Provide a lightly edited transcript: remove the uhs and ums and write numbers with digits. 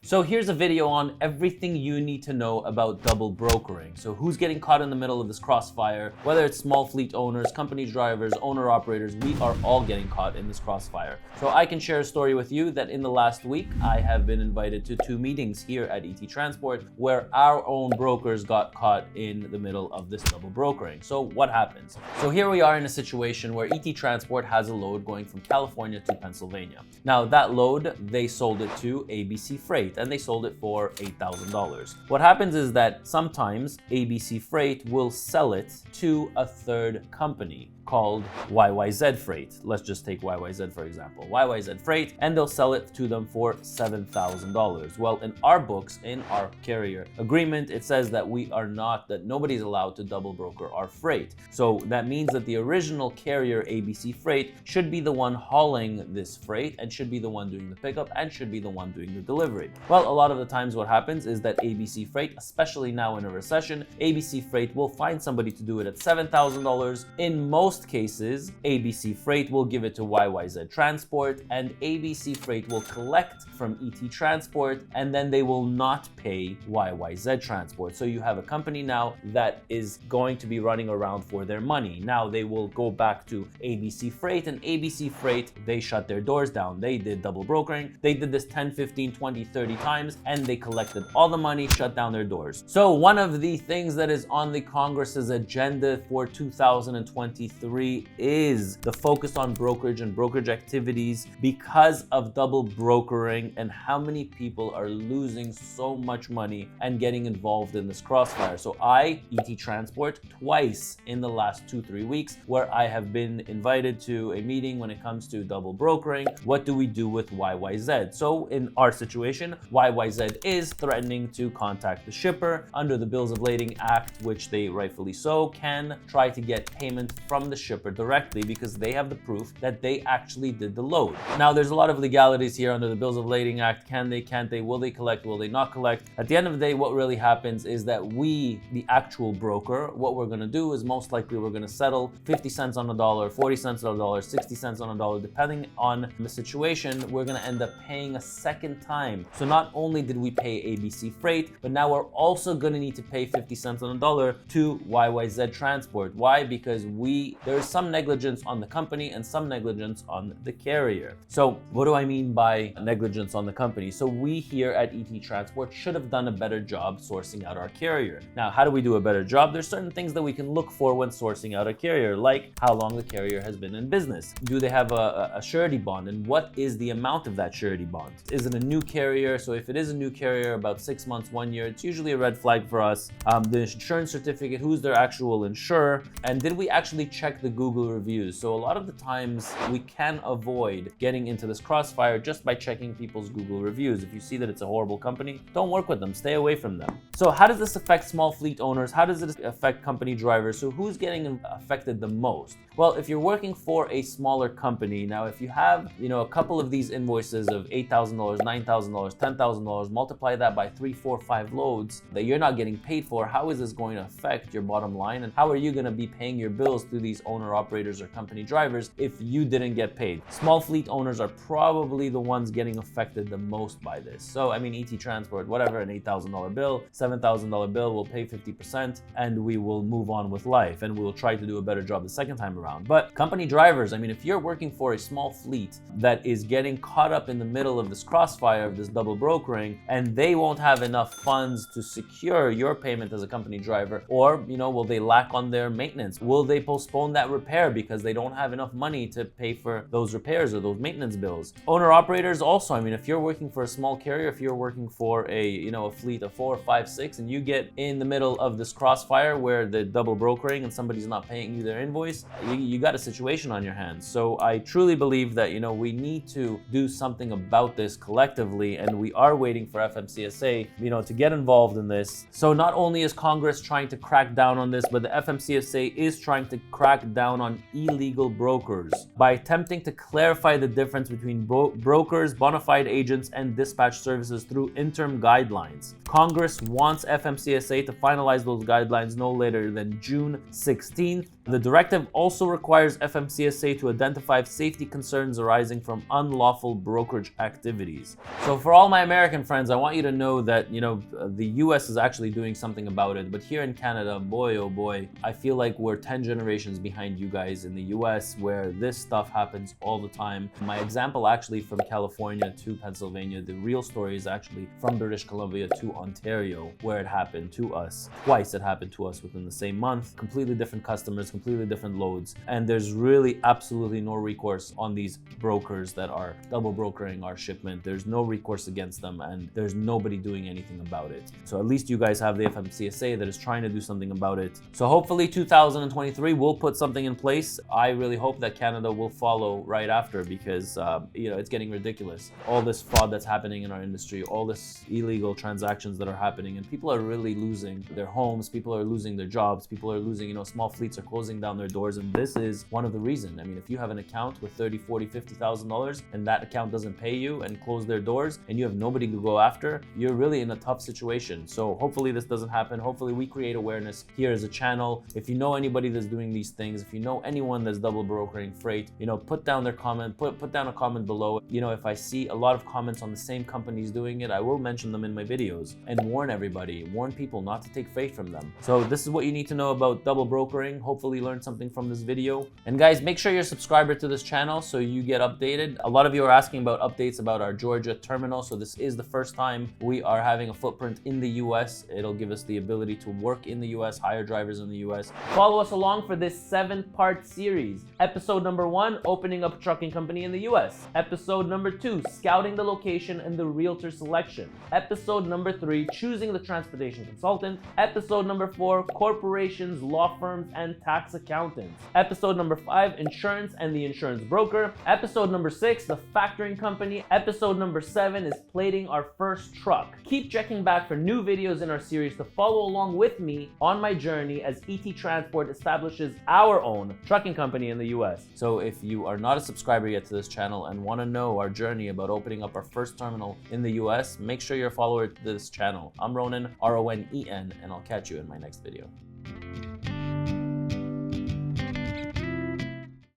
So here's a video on everything you need to know about double brokering. So who's getting caught in the middle of this crossfire? Whether it's small fleet owners, company drivers, owner operators, we are all getting caught in this crossfire. So I can share a story with you that in the last week, I have been invited to 2 meetings here at ET Transport where our own brokers got caught in the middle of this double brokering. So what happens? So here we are in a situation where ET Transport has a load going from California to Pennsylvania. Now that load, they sold it to ABC Freight and they sold it for $8,000. What happens is that sometimes ABC Freight will sell it to a third company called YYZ Freight. Let's just take YYZ for example. YYZ Freight, and they'll sell it to them for $7,000. Well, in our books, in our carrier agreement, it says that nobody's allowed to double broker our freight. So that means that the original carrier, ABC Freight, should be the one hauling this freight and should be the one doing the pickup and should be the one doing the delivery. Well, a lot of the times what happens is that ABC Freight, especially now in a recession, ABC Freight will find somebody to do it at $7,000. In most cases, ABC Freight will give it to YYZ Transport and ABC Freight will collect from ET Transport and then they will not pay YYZ Transport. So you have a company now that is going to be running around for their money. Now they will go back to ABC Freight and ABC Freight, they shut their doors down. They did double brokering. They did this 10, 15, 20, 30 times and they collected all the money, shut down their doors. So one of the things that is on the Congress's agenda for 2023 is the focus on brokerage and brokerage activities because of double brokering and how many people are losing so much money and getting involved in this crossfire. So I, ET Transport, twice in the last 2-3 weeks where I have been invited to a meeting when it comes to double brokering. What do we do with YYZ? So in our situation, YYZ is threatening to contact the shipper under the Bills of Lading Act, which they rightfully so can try to get payment from the shipper directly because they have the proof that they actually did the load. Now there's a lot of legalities here under the Bills of Lading Act. Can they, can't they, will they collect, will they not collect? At the end of the day, what really happens is that we, the actual broker, what we're going to do is most likely we're going to settle 50 cents on a dollar, 40 cents on a dollar, 60 cents on a dollar, depending on the situation. We're going to end up paying a second time. So not only did we pay ABC Freight, but now we're also going to need to pay 50 cents on a dollar to YYZ Transport. Why? Because there's some negligence on the company and some negligence on the carrier. So what do I mean by negligence on the company? So we here at ET Transport should have done a better job sourcing out our carrier. Now, how do we do a better job? There's certain things that we can look for when sourcing out a carrier, like how long the carrier has been in business. Do they have a surety bond? And what is the amount of that surety bond? Is it a new carrier? So if it is a new carrier, about 6 months, 1 year, it's usually a red flag for us. The insurance certificate, who's their actual insurer? And did we actually check the Google reviews? So a lot of the times we can avoid getting into this crossfire just by checking people's Google reviews. If you see that it's a horrible company, don't work with them, stay away from them. So how does this affect small fleet owners? How does it affect company drivers? So who's getting affected the most? Well, if you're working for a smaller company, now if you have, a couple of these invoices of $8,000, $9,000, $10,000, multiply that by 3, 4, 5 loads that you're not getting paid for, how is this going to affect your bottom line? And how are you going to be paying your bills through these owner operators or company drivers if you didn't get paid? Small fleet owners are probably the ones getting affected the most by this. So, ET Transport, whatever, an $8,000 bill, $7,000 bill, we'll pay 50% and we will move on with life and we'll try to do a better job the second time around. But company drivers, if you're working for a small fleet that is getting caught up in the middle of this crossfire of this double brokering and they won't have enough funds to secure your payment as a company driver, or, will they lack on their maintenance? Will they postpone that repair because they don't have enough money to pay for those repairs or those maintenance bills? Owner operators also, if you're working for a small carrier, if you're working for a fleet of 4, 5, 6, and you get in the middle of this crossfire where the double brokering and somebody's not paying you their invoice, you got a situation on your hands. So I truly believe that, we need to do something about this collectively, and we are waiting for FMCSA, to get involved in this. So not only is Congress trying to crack down on this, but the FMCSA is trying to crack down on illegal brokers by attempting to clarify the difference between brokers, bona fide agents, and dispatch services through interim guidelines. Congress wants FMCSA to finalize those guidelines no later than June 16th. The directive also requires FMCSA to identify safety concerns arising from unlawful brokerage activities. So for all my American friends, I want you to know that, the US is actually doing something about it. But here in Canada, boy, oh boy, I feel like we're 10 generations behind you guys in the US, where this stuff happens all the time. My example actually from California to Pennsylvania, the real story is actually from British Columbia to Ontario, where it happened to us. Twice it happened to us within the same month. Completely different customers, completely different loads. And there's really absolutely no recourse on these brokers that are double brokering our shipment. There's no recourse against them, and there's nobody doing anything about it. So at least you guys have the FMCSA that is trying to do something about it. So hopefully 2023 will put something in place. I really hope that Canada will follow right after, because it's getting ridiculous. All this fraud that's happening in our industry, all this illegal transactions that are happening, and people are really losing their homes, people are losing their jobs, people are losing, small fleets are closing down their doors, and this is one of the reasons. I mean, if you have an account with $30,000, $40,000, $50,000 and that account doesn't pay you and close their doors, and you have nobody to go after, you're really in a tough situation. So hopefully this doesn't happen. Hopefully we create awareness here as a channel. If you know anybody that's doing these things, if you know anyone that's double brokering freight, put down their comment, put down a comment below. If I see a lot of comments on the same companies doing it, I will mention them in my videos and warn everybody, warn people not to take freight from them. So this is what you need to know about double brokering. Hopefully you learned something from this video. And guys, make sure you're a subscriber to this channel so you get updated. A lot of you are asking about updates about our Georgia terminal. So this is the first time we are having a footprint in the US. It'll give us the ability to work in the US, hire drivers in the US. Follow us along for this 7-part series. Episode number 1, opening up a trucking company in the US. Episode number 2, scouting the location and the realtor selection. Episode number 3, choosing the transportation consultant. Episode number 4, corporations, law firms, and tax accountants. Episode number 5, insurance and the insurance broker. Episode number 6, the factoring company. Episode number 7 is plating our first truck. Keep checking back for new videos in our series to follow along with me on my journey as ET Transport establishes our own trucking company in the US. So if you are not a subscriber yet to this channel and want to know our journey about opening up our first terminal in the US, make sure you're a follower to this channel. I'm Ronen, Ronen, and I'll catch you in my next video.